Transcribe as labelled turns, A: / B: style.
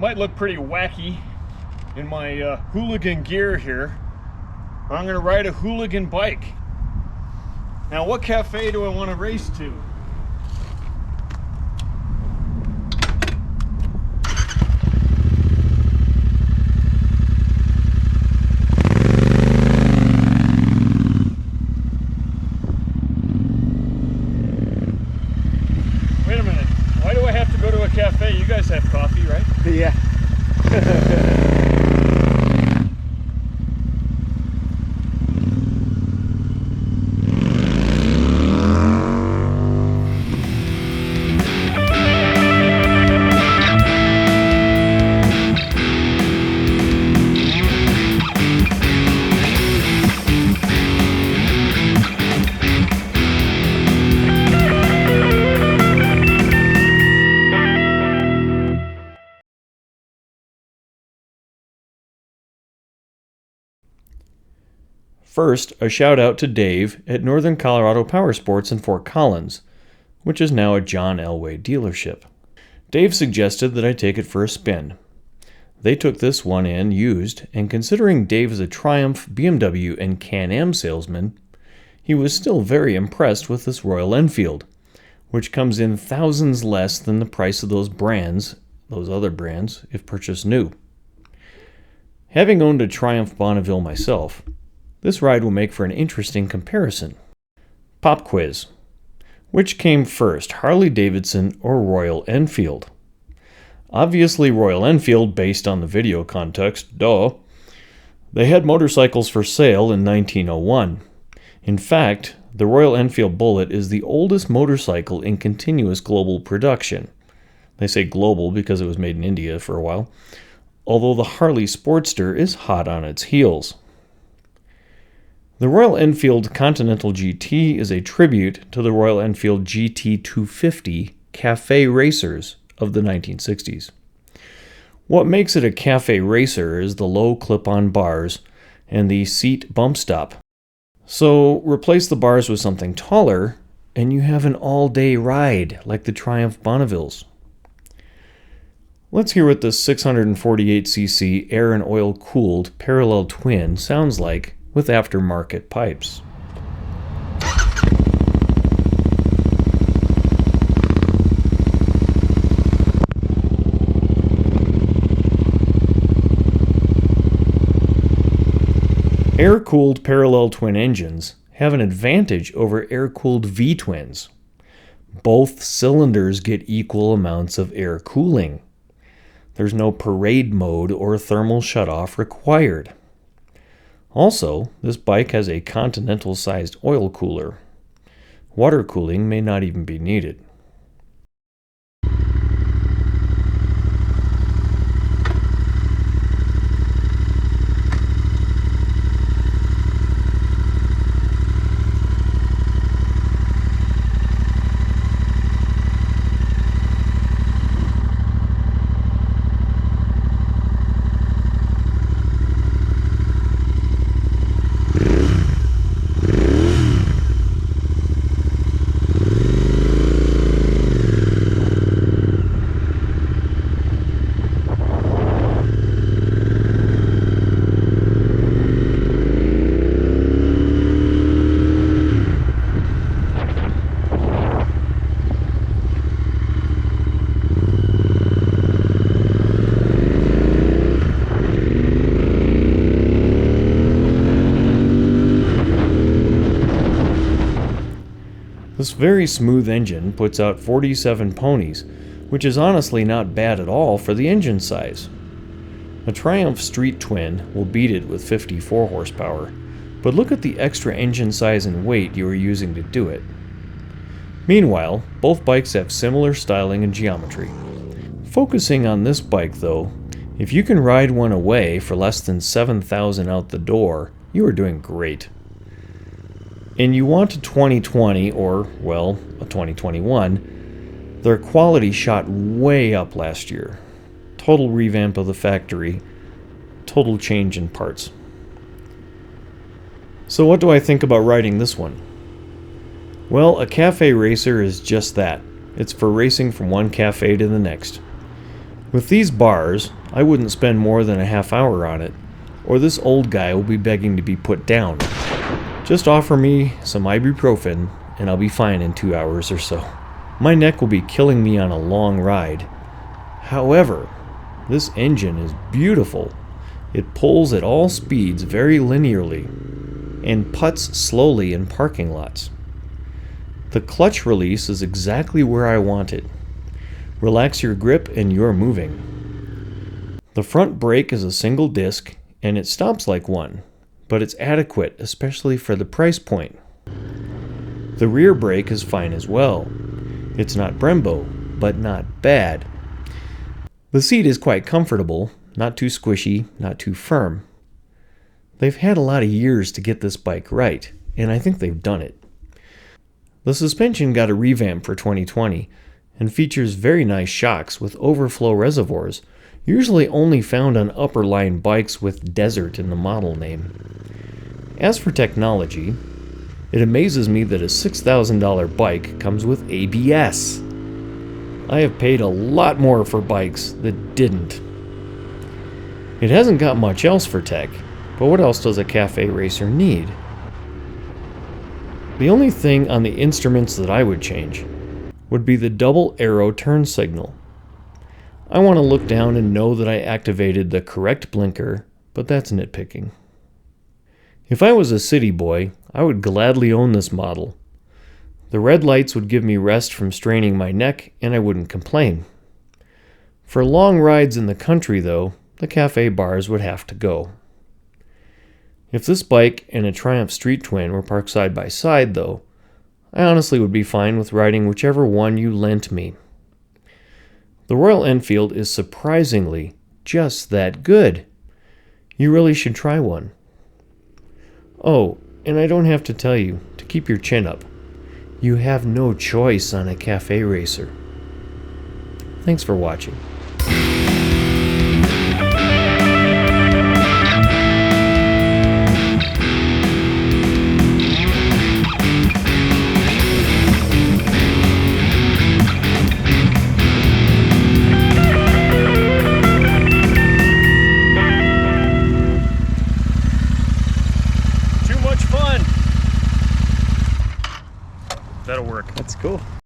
A: Might look pretty wacky in my hooligan gear here. I'm going to ride a hooligan bike. Now, what cafe do I want to race to? Wait a minute. Why do I have to go to a cafe? You guys have coffee, right?
B: Yeah.
C: First, a shout out to Dave at Northern Colorado Powersports in Fort Collins, which is now a John Elway dealership. Dave suggested that I take it for a spin. They took this one in used, and considering Dave is a Triumph, BMW, and Can-Am salesman, he was still very impressed with this Royal Enfield, which comes in thousands less than the price of those other brands, if purchased new. Having owned a Triumph Bonneville myself, this ride will make for an interesting comparison. Pop quiz. Which came first, Harley-Davidson or Royal Enfield? Obviously Royal Enfield, based on the video context, duh. They had motorcycles for sale in 1901. In fact, the Royal Enfield Bullet is the oldest motorcycle in continuous global production. They say global because it was made in India for a while, although the Harley Sportster is hot on its heels. The Royal Enfield Continental GT is a tribute to the Royal Enfield GT 250 Café racers of the 1960s. What makes it a Café racer is the low clip-on bars and the seat bump stop. So replace the bars with something taller, and you have an all-day ride like the Triumph Bonnevilles. Let's hear what the 648cc air and oil cooled parallel twin sounds like with aftermarket pipes. Air-cooled parallel twin engines have an advantage over air-cooled V-twins. Both cylinders get equal amounts of air cooling. There's no parade mode or thermal shutoff required. Also, this bike has a Continental-sized oil cooler. Water cooling may not even be needed. This very smooth engine puts out 47 ponies, which is honestly not bad at all for the engine size. A Triumph Street Twin will beat it with 54 horsepower, but look at the extra engine size and weight you are using to do it. Meanwhile, both bikes have similar styling and geometry. Focusing on this bike though, if you can ride one away for less than $7,000 out the door, you are doing great. And you want a 2020 or, well, a 2021, their quality shot way up last year. Total revamp of the factory, total change in parts. So what do I think about riding this one? Well, a cafe racer is just that. It's for racing from one cafe to the next. With these bars, I wouldn't spend more than a half hour on it, or this old guy will be begging to be put down. Just offer me some ibuprofen and I'll be fine in 2 hours or so. My neck will be killing me on a long ride. However, this engine is beautiful. It pulls at all speeds very linearly and putts slowly in parking lots. The clutch release is exactly where I want it. Relax your grip and you're moving. The front brake is a single disc and it stops like one, but it's adequate, especially for the price point. The rear brake is fine as well. It's not Brembo, but not bad. The seat is quite comfortable, not too squishy, not too firm. They've had a lot of years to get this bike right, and I think they've done it. The suspension got a revamp for 2020 and features very nice shocks with overflow reservoirs, usually only found on upper line bikes with Desert in the model name. As for technology, it amazes me that a $6,000 bike comes with ABS. I have paid a lot more for bikes that didn't. It hasn't got much else for tech, but what else does a Café racer need? The only thing on the instruments that I would change would be the double arrow turn signal. I want to look down and know that I activated the correct blinker, but that's nitpicking. If I was a city boy, I would gladly own this model. The red lights would give me rest from straining my neck, and I wouldn't complain. For long rides in the country, though, the Café bars would have to go. If this bike and a Triumph Street Twin were parked side by side, though, I honestly would be fine with riding whichever one you lent me. The Royal Enfield is surprisingly just that good. You really should try one. Oh, and I don't have to tell you to keep your chin up. You have no choice on a Café racer. Thanks for watching.
A: Too much fun. That'll work.
C: That's cool.